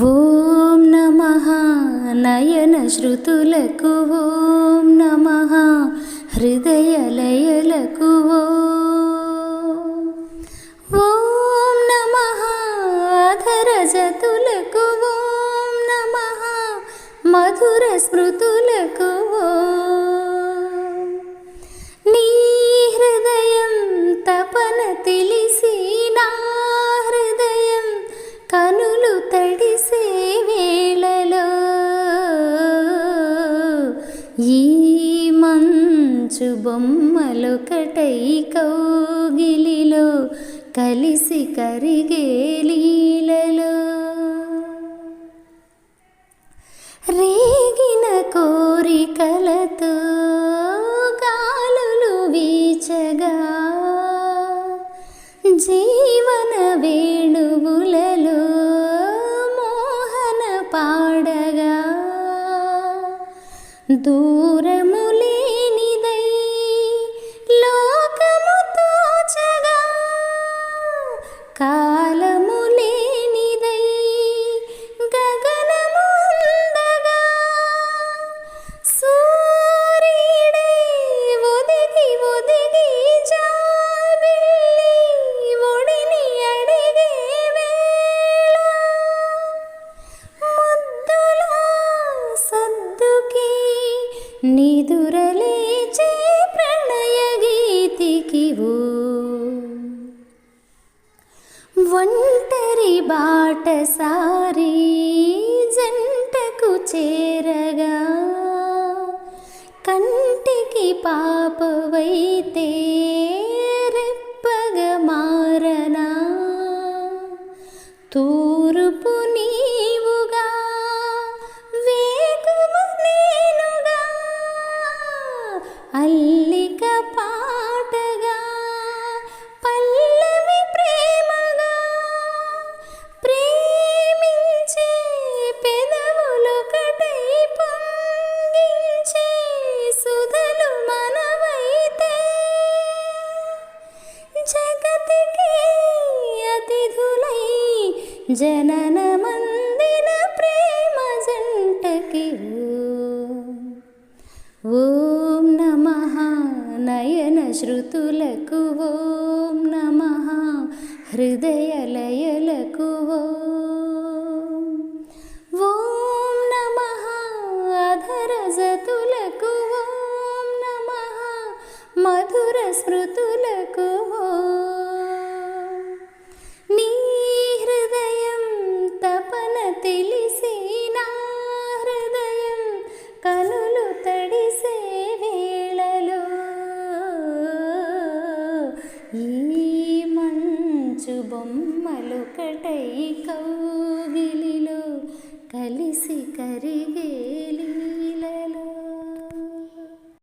ఓం నమః నయన శృతులకు ఓం నమః హృదయ లయలకు ఓం నమః అధర జతులకు ఓం నమః మధుర స్మృతులకు నీ హృదయం తపన తెలిసి నా హృదయం కనులు తడిసే వేళలో ఈ మంచు బొమ్మలొకటై కౌగిలిలో కలిసి కరిగే లీలలో రేగిన కోరికలతో గాలులు వీచగా జీవన వేణువులలో మోహన పాడగా దూరము లేనిదై లోకము తోచగా కాలము లేనిదై గగనము అందగా సూర్యుడే ఒదిగి ఒదిగి జాబిల్లి ఒడిని అడిగే వేళ ముద్దుల సద్దుకి నిదురలేచే ప్రణయ గీతికి ఒంటరి బాటసారి జంటకు చేరగా కంటికి పాపవైతే రెప్పగ మారనా తూర్పు నీవుగా వేకువ నేనుగా అల్లిక పాటగా పల్లవి ప్రేమగా ప్రేమించే పెదవులొకటై పొంగించే సుధలు మనవైతే జగతికి అతిథులై జననమందిన ప్రేమ జంటకి ఓం నమః నయన శృతులకు ఓం నమః హృదయ లయలకు ఓం నమః అధర జతులకు ఓం నమః మధుర స్మృతులకు నీ హృదయం తపన తెలిసి నా హృదయం కనులు తడిసే వేళలో ఈ మంచు బొమ్మలొకటై కౌగిలిలో కలిసి కరిగేలి